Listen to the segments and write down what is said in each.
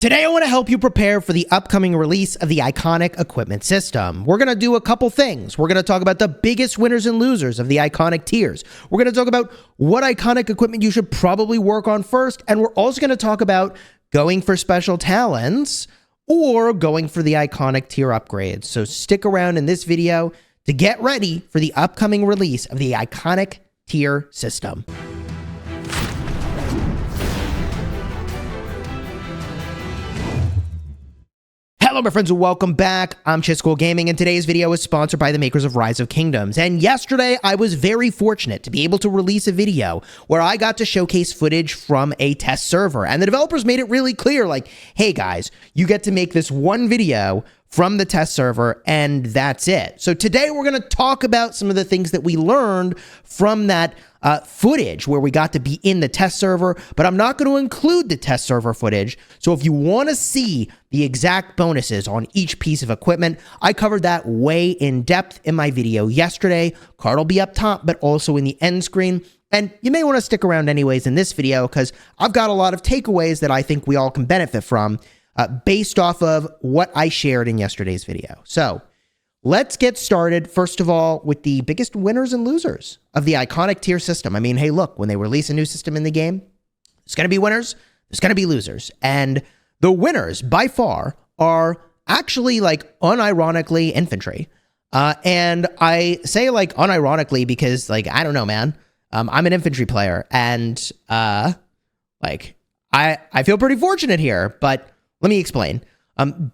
Today, I want to help you prepare for the upcoming release of the iconic equipment system. We're going to do a couple things. We're going to talk about the biggest winners and losers of the iconic tiers. We're going to talk about what iconic equipment you should probably work on first. And we're also going to talk about going for special talents or going for the iconic tier upgrades. So stick around in this video to get ready for the upcoming release of the iconic tier system. Hello, my friends, and welcome back. I'm Chisgule Gaming, and today's video is sponsored by the makers of Rise of Kingdoms. And yesterday, I was very fortunate to be able to release a video where I got to showcase footage from a test server. And the developers made it really clear, like, hey guys, you get to make this one video from the test server, and that's it. So today we're going to talk about some of the things that we learned from that footage where we got to be in the test server, but I'm not going to include the test server footage. So if you want to see the exact bonuses on each piece of equipment, I covered that way in depth in my video yesterday. Card will be up top, but also in the end screen. And you may want to stick around anyways in this video because I've got a lot of takeaways that I think we all can benefit from based off of what I shared in yesterday's video. So let's get started, first of all, with the biggest winners and losers of the iconic tier system. I mean, hey, look, when they release a new system in the game, there's going to be winners, there's going to be losers. And the winners, by far, are actually, like, unironically Infantry. And I say, like, unironically because, like, I don't know, man. I'm an Infantry player, and, like, I feel pretty fortunate here, but let me explain.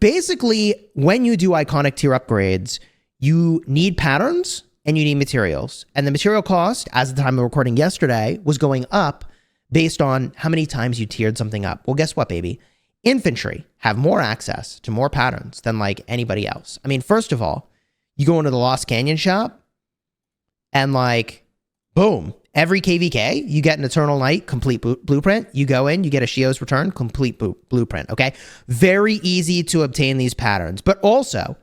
Basically, when you do iconic tier upgrades, you need patterns and you need materials. And the material cost, as of the time of recording yesterday, was going up based on how many times you tiered something up. Well, guess what, baby? Infantry have more access to more patterns than like anybody else. I mean, first of all, you go into the Lost Canyon shop and like, boom, every KVK, you get an Eternal Night complete blueprint. You go in, you get a Shio's Return complete blueprint, okay? Very easy to obtain these patterns. But also,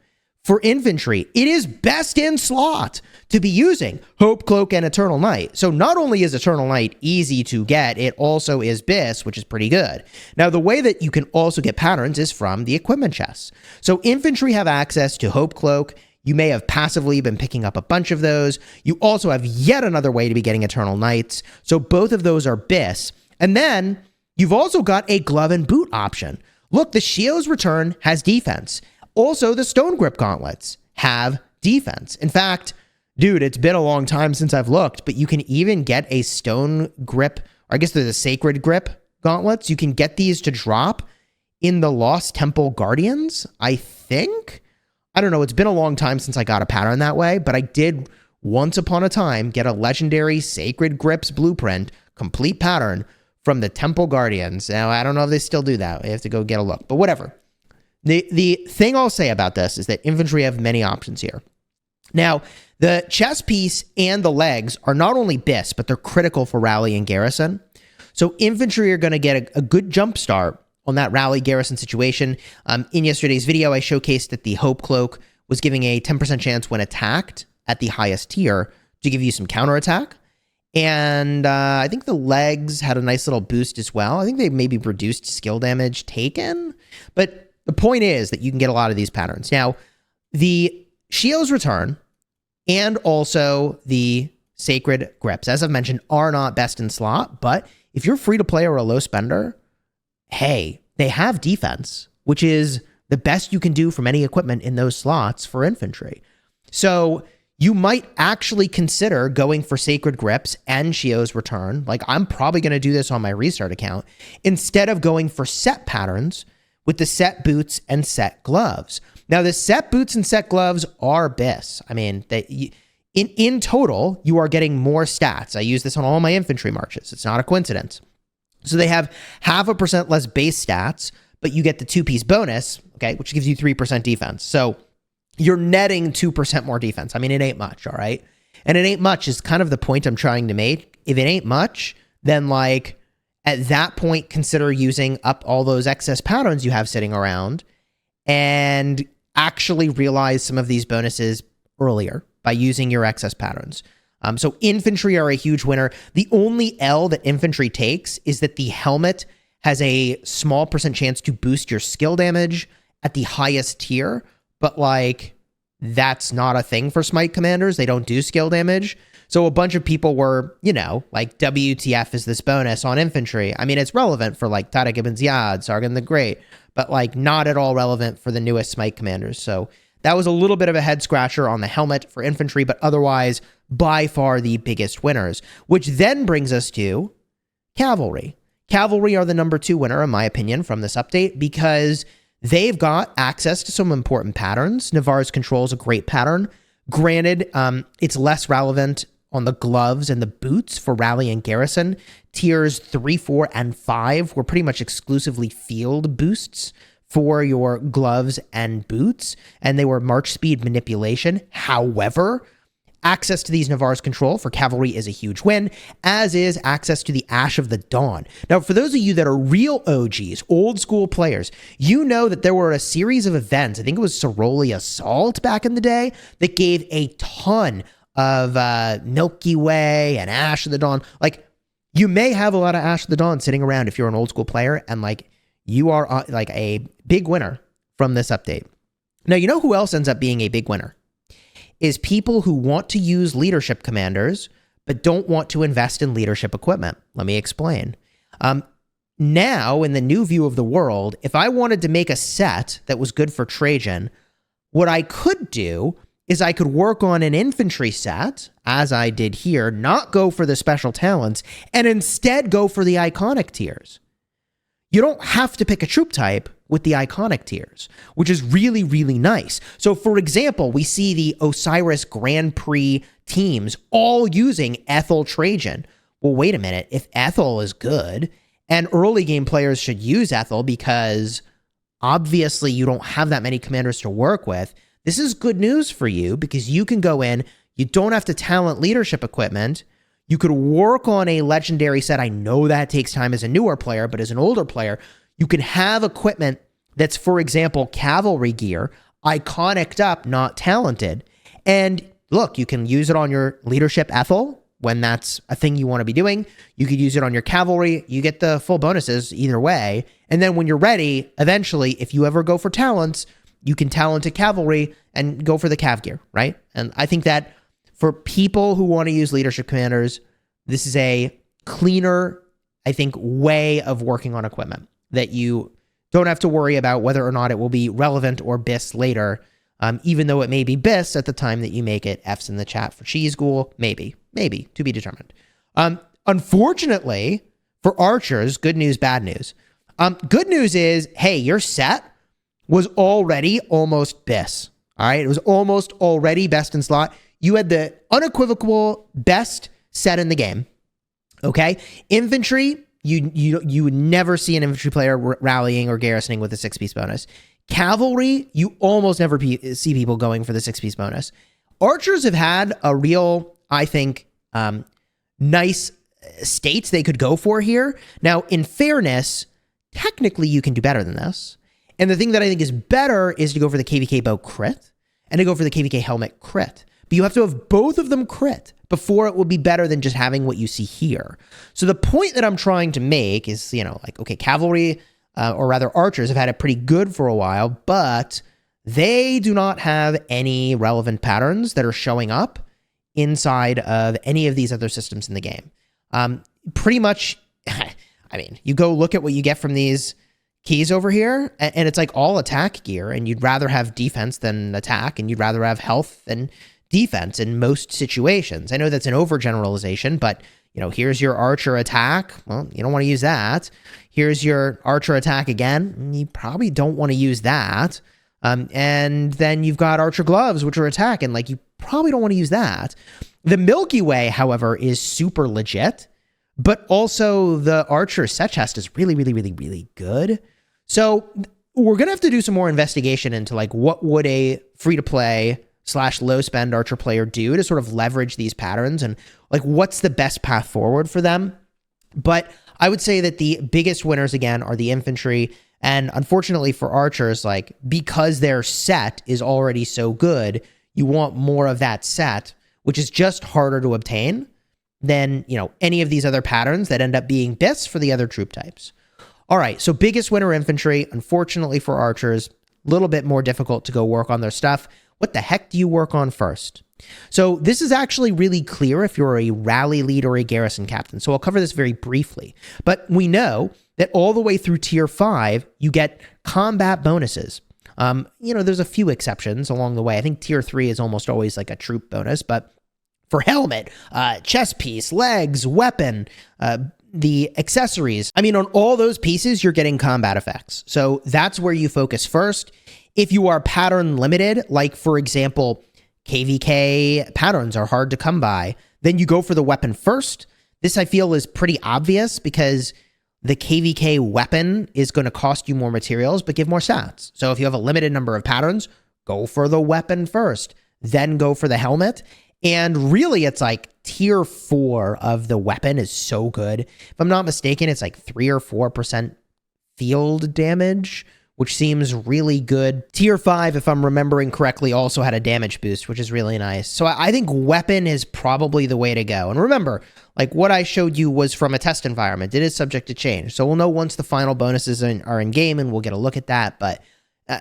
for Infantry, it is best in slot to be using Hope Cloak and Eternal Night. So not only is Eternal Night easy to get, it also is BIS, which is pretty good. Now, the way that you can also get patterns is from the equipment chests. So Infantry have access to Hope Cloak. You may have passively been picking up a bunch of those. You also have yet another way to be getting Eternal Nights. So both of those are BIS. And then you've also got a glove and boot option. Look, the Shio's Return has defense. Also, the Stone Grip Gauntlets have defense. In fact, dude, it's been a long time since I've looked, but you can even get a Stone Grip, or I guess they're the Sacred Grip Gauntlets. You can get these to drop in the Lost Temple Guardians, I think. I don't know, it's been a long time since I got a pattern that way, but I did once upon a time get a legendary Sacred Grips blueprint, complete pattern from the Temple Guardians. Now, I don't know if they still do that. I have to go get a look, but whatever. The thing I'll say about this is that Infantry have many options here. Now, the chest piece and the legs are not only BIS, but they're critical for Rally and Garrison. So Infantry are going to get a good jump start on that Rally Garrison situation. In yesterday's video, I showcased that the Hope Cloak was giving a 10% chance when attacked at the highest tier to give you some counterattack. And I think the legs had a nice little boost as well. I think they maybe reduced skill damage taken. But the point is that you can get a lot of these patterns. Now, the Shio's Return and also the Sacred Grips, as I've mentioned, are not best in slot. But if you're free to play or a low spender, hey, they have defense, which is the best you can do from any equipment in those slots for Infantry. So you might actually consider going for Sacred Grips and Shio's Return. Like, I'm probably going to do this on my restart account instead of going for set patterns with the set boots and set gloves. Now, the set boots and set gloves are BIS. I mean, in total, you are getting more stats. I use this on all my Infantry marches. It's not a coincidence. So they have 0.5% less base stats, but you get the 2-piece bonus, okay, which gives you 3% defense. So you're netting 2% more defense. I mean, it ain't much, all right? And it ain't much is kind of the point I'm trying to make. If it ain't much, then like at that point, consider using up all those excess patterns you have sitting around and actually realize some of these bonuses earlier by using your excess patterns. So Infantry are a huge winner. The only L that Infantry takes is that the helmet has a small percent chance to boost your skill damage at the highest tier, but like that's not a thing for smite commanders. They don't do skill damage. So a bunch of people were, you know, like WTF is this bonus on infantry. I mean, it's relevant for like Tariq ibn Ziyad, Sargon the Great, but like not at all relevant for the newest smite commanders. So that was a little bit of a head scratcher on the helmet for infantry, but otherwise by far the biggest winners, which then brings us to cavalry. Cavalry are the number 2 winner, in my opinion, from this update because they've got access to some important patterns. Navarre's Control is a great pattern. Granted, it's less relevant on the gloves and the boots for Rally and Garrison. Tiers 3, 4, and 5 were pretty much exclusively field boosts for your gloves and boots, and they were march speed manipulation. However, access to these Navarre's Control for cavalry is a huge win, as is access to the Ash of the Dawn. Now, for those of you that are real OGs, old school players, you know that there were a series of events, I think it was Soroli Assault back in the day, that gave a ton of Milky Way and Ash of the Dawn. Like, you may have a lot of Ash of the Dawn sitting around if you're an old school player, and like, you are like a big winner from this update. Now, you know who else ends up being a big winner? Is people who want to use leadership commanders, but don't want to invest in leadership equipment. Let me explain. Now, in the new view of the world, if I wanted to make a set that was good for Trajan, what I could do is I could work on an infantry set, as I did here, not go for the special talents, and instead go for the iconic tiers. You don't have to pick a troop type with the iconic tiers, which is really, really nice. So, for example, we see the Osiris Grand Prix teams all using Ethel Trajan. Well, wait a minute. If Ethel is good, and early game players should use Ethel because obviously you don't have that many commanders to work with, this is good news for you because you can go in, you don't have to talent leadership equipment. You could work on a legendary set. I know that takes time as a newer player, but as an older player, you can have equipment that's, for example, cavalry gear, iconic up, not talented. And look, you can use it on your leadership Ethel when that's a thing you want to be doing. You could use it on your cavalry. You get the full bonuses either way. And then when you're ready, eventually, if you ever go for talents, you can talent a cavalry and go for the cav gear, right? And I think that for people who want to use leadership commanders, this is a cleaner, I think, way of working on equipment that you don't have to worry about whether or not it will be relevant or BIS later, even though it may be BIS at the time that you make it. F's in the chat for Chisgule. Maybe, to be determined. Unfortunately, for archers, good news, bad news. Good news is, hey, your set was already almost BIS. All right, it was almost already best in slot. You had the unequivocal best set in the game. Okay, infantry, you would never see an infantry player rallying or garrisoning with a 6-piece bonus. Cavalry, you almost never see people going for the 6-piece bonus. Archers have had a real, I think, nice states they could go for here. Now, in fairness, technically you can do better than this. And the thing that I think is better is to go for the KVK bow crit and to go for the KVK helmet crit. But you have to have both of them crit before it will be better than just having what you see here. So the point that I'm trying to make is, you know, like, okay, cavalry, or rather archers, have had it pretty good for a while, but they do not have any relevant patterns that are showing up inside of any of these other systems in the game. Pretty much, I mean, you go look at what you get from these keys over here, and it's like all attack gear, and you'd rather have defense than attack, and you'd rather have health than defense in most situations. I know that's an overgeneralization, but, you know, here's your archer attack. Well, you don't want to use that. Here's your archer attack again. You probably don't want to use that. And then you've got archer gloves, which are attack, and like, you probably don't want to use that. The Milky Way, however, is super legit, but also the archer set chest is really, really, really, really good. So we're going to have to do some more investigation into like what would a free-to-play / low-spend archer player do to sort of leverage these patterns and like what's the best path forward for them. But I would say that the biggest winners, again, are the infantry. And unfortunately for archers, like because their set is already so good, you want more of that set, which is just harder to obtain than, you know, any of these other patterns that end up being BIS for the other troop types. All right, so biggest winner infantry. Unfortunately for archers, a little bit more difficult to go work on their stuff. What the heck do you work on first? So this is actually really clear if you're a rally lead or a garrison captain. So I'll cover this very briefly. But we know that all the way through tier 5, you get combat bonuses. There's a few exceptions along the way. I think tier 3 is almost always like a troop bonus, but for helmet, chest piece, legs, weapon, the accessories, on all those pieces, you're getting combat effects. So that's where you focus first. If you are pattern limited, like for example, KVK patterns are hard to come by, then you go for the weapon first. This I feel is pretty obvious because the KVK weapon is going to cost you more materials, but give more stats. So if you have a limited number of patterns, go for the weapon first, then go for the helmet. And really, it's like tier 4 of the weapon is so good. If I'm not mistaken, it's like 3 or 4% field damage, which seems really good. Tier 5, if I'm remembering correctly, also had a damage boost, which is really nice. So I think weapon is probably the way to go. And remember, like what I showed you was from a test environment. It is subject to change. So we'll know once the final bonuses are in game and we'll get a look at that. But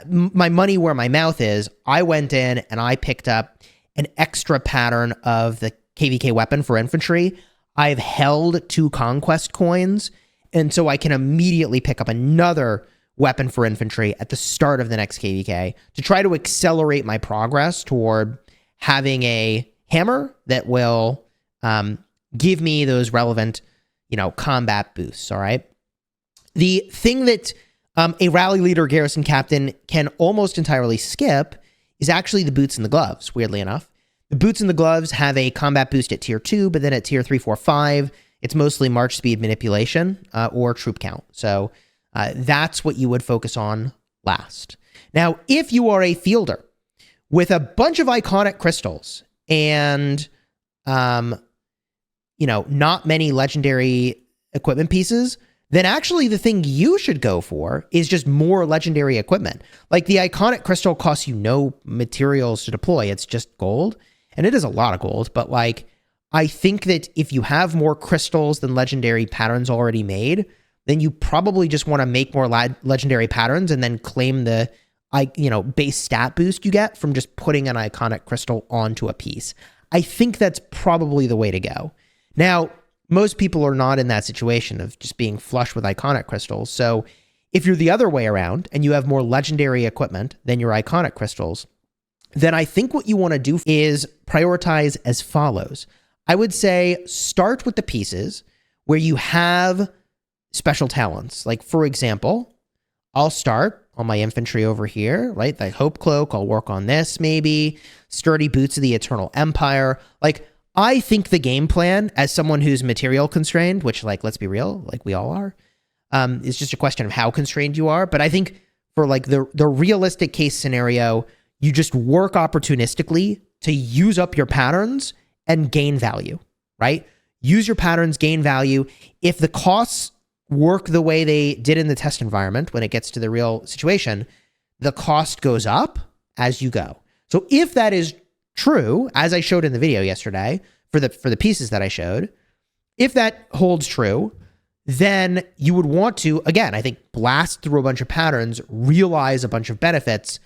my money where my mouth is, I went in and I picked up an extra pattern of the KVK weapon for infantry. I've held 2 conquest coins, and so I can immediately pick up another weapon for infantry at the start of the next KVK to try to accelerate my progress toward having a hammer that will give me those relevant, combat boosts, all right? The thing that a rally leader garrison captain can almost entirely skip is actually the boots and the gloves, weirdly enough. The boots and the gloves have a combat boost at tier 2, but then at tier 3, 4, 5, it's mostly march speed manipulation or troop count. So that's what you would focus on last. Now, if you are a fielder with a bunch of iconic crystals and, not many legendary equipment pieces, then actually the thing you should go for is just more legendary equipment. Like the iconic crystal costs you no materials to deploy. It's just gold. And it is a lot of gold, but like, I think that if you have more crystals than legendary patterns already made, then you probably just want to make more legendary patterns and then claim the, base stat boost you get from just putting an iconic crystal onto a piece. I think that's probably the way to go. Now, most people are not in that situation of just being flush with iconic crystals. So if you're the other way around and you have more legendary equipment than your iconic crystals, then I think what you want to do is prioritize as follows. I would say start with the pieces where you have special talents. Like for example, I'll start on my infantry over here, right? The Hope Cloak, I'll work on this maybe. Sturdy Boots of the Eternal Empire. Like I think the game plan as someone who's material constrained, which like, let's be real, like we all are, is just a question of how constrained you are. But I think for like the realistic case scenario, you just work opportunistically to use up your patterns and gain value, right? Use your patterns, gain value. If the costs work the way they did in the test environment, when it gets to the real situation, the cost goes up as you go. So if that is true, as I showed in the video yesterday, for the pieces that I showed, if that holds true, then you would want to, again, I think, blast through a bunch of patterns, realize a bunch of benefits,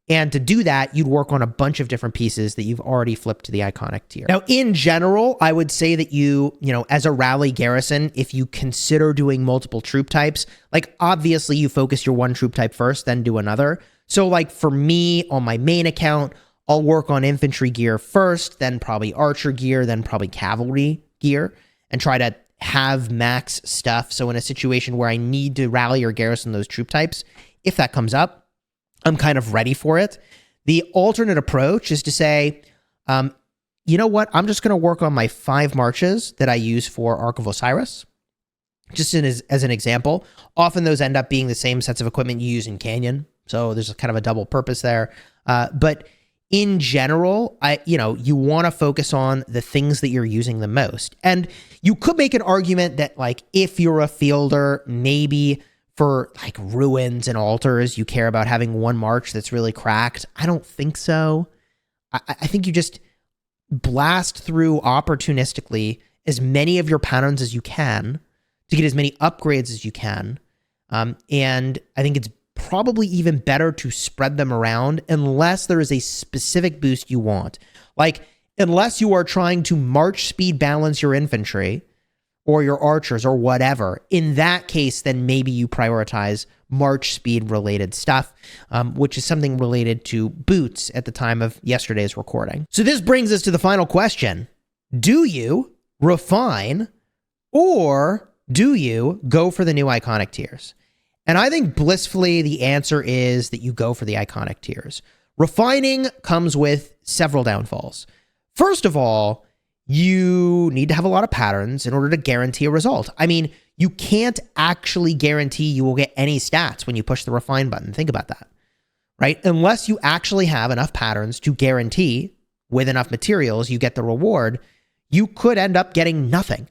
and to do that, you'd work on a bunch of different pieces that you've already flipped to the iconic tier. Now, in general, I would say that you as a rally garrison, if you consider doing multiple troop types, like obviously you focus your one troop type first, then do another. So like for me on my main account, I'll work on infantry gear first, then probably archer gear, then probably cavalry gear, and try to have max stuff. So in a situation where I need to rally or garrison those troop types, if that comes up, I'm kind of ready for it. The alternate approach is to say, you know what? I'm just going to work on my 5 marches that I use for Ark of Osiris. Just as an example, often those end up being the same sets of equipment you use in Canyon. So there's kind of a double purpose there. But in general, you want to focus on the things that you're using the most. And you could make an argument that like, if you're a fielder, maybe for like ruins and altars, you care about having one march that's really cracked. I don't think so. I think you just blast through opportunistically as many of your patterns as you can to get as many upgrades as you can. And I think it's probably even better to spread them around unless there is a specific boost you want. Like, unless you are trying to march speed balance your infantry or your archers or whatever, in that case, then maybe you prioritize march speed related stuff, which is something related to boots at the time of yesterday's recording. So this brings us to the final question. Do you refine or do you go for the new iconic tiers? And I think blissfully the answer is that you go for the iconic tiers. Refining comes with several downfalls. First of all, you need to have a lot of patterns in order to guarantee a result. I mean, you can't actually guarantee you will get any stats when you push the refine button. Think about that, right? Unless you actually have enough patterns to guarantee with enough materials you get the reward, you could end up getting nothing.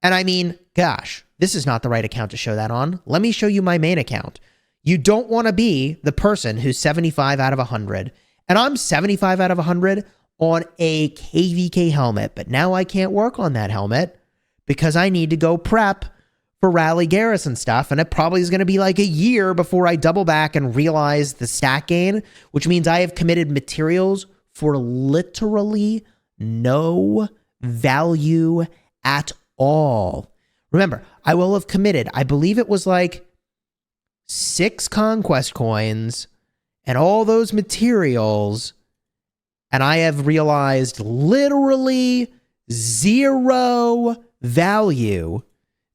And I mean, gosh, this is not the right account to show that on. Let me show you my main account. You don't want to be the person who's 75 out of 100. And I'm 75 out of 100 on a KVK helmet, but now I can't work on that helmet because I need to go prep for rally garrison stuff, and it probably is going to be like a year before I double back and realize the stat gain, which means I have committed materials for literally no value at all. Remember, I will have committed, I believe it was like 6 conquest coins and all those materials, and I have realized literally zero value.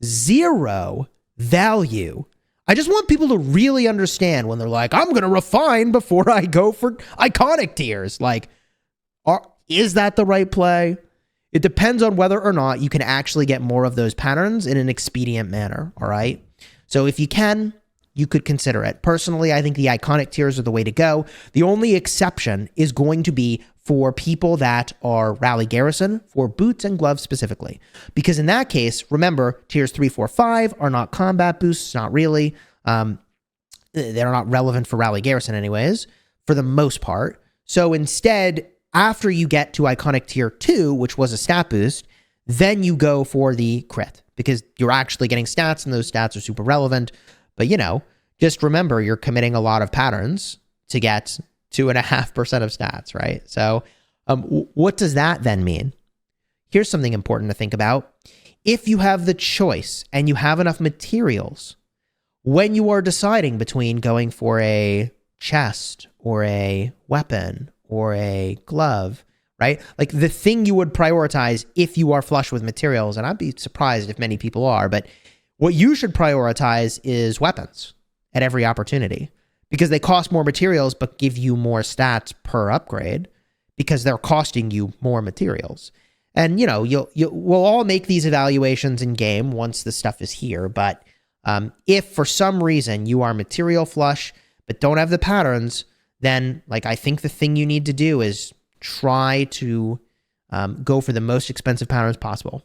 Zero value. I just want people to really understand when they're like, I'm going to refine before I go for iconic tiers. Like, is that the right play? It depends on whether or not you can actually get more of those patterns in an expedient manner, all right? So if you can, you could consider it. Personally, I think the iconic tiers are the way to go. The only exception is going to be for people that are rally garrison, for boots and gloves specifically. Because in that case, remember, tiers 3, 4, 5 are not combat boosts, not really. They're not relevant for rally garrison anyways, for the most part. So instead, after you get to iconic tier 2, which was a stat boost, then you go for the crit, because you're actually getting stats, and those stats are super relevant. But, you know, just remember, you're committing a lot of patterns to get 2.5% of stats, right? So what does that then mean? Here's something important to think about. If you have the choice and you have enough materials, when you are deciding between going for a chest or a weapon or a glove, right? Like the thing you would prioritize if you are flush with materials, and I'd be surprised if many people are, but what you should prioritize is weapons at every opportunity, because they cost more materials but give you more stats per upgrade because they're costing you more materials. And, you know, we'll all make these evaluations in game once the stuff is here. But if for some reason you are material flush but don't have the patterns, then like I think the thing you need to do is try to go for the most expensive patterns possible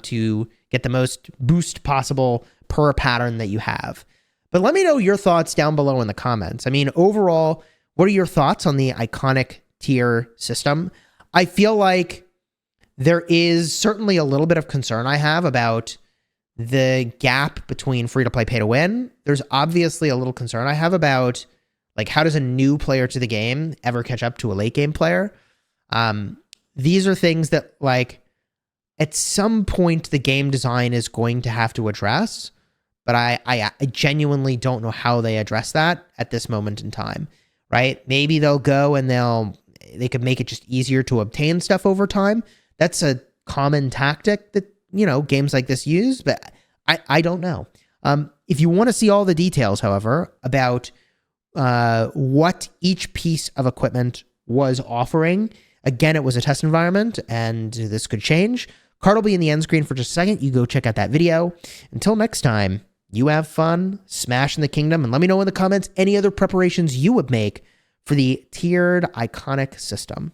to get the most boost possible per pattern that you have. But let me know your thoughts down below in the comments. I mean, overall, what are your thoughts on the iconic tier system? I feel like there is certainly a little bit of concern I have about the gap between free-to-play, pay-to-win. There's obviously a little concern I have about, like, how does a new player to the game ever catch up to a late-game player? These are things that, like, at some point the game design is going to have to address. But I genuinely don't know how they address that at this moment in time, right? Maybe they'll go and they could make it just easier to obtain stuff over time. That's a common tactic that, you know, games like this use, but I don't know. If you want to see all the details, however, about what each piece of equipment was offering, again, it was a test environment, and this could change. Card will be in the end screen for just a second. You go check out that video. Until next time, you have fun smashing the kingdom, and let me know in the comments any other preparations you would make for the tiered iconic system.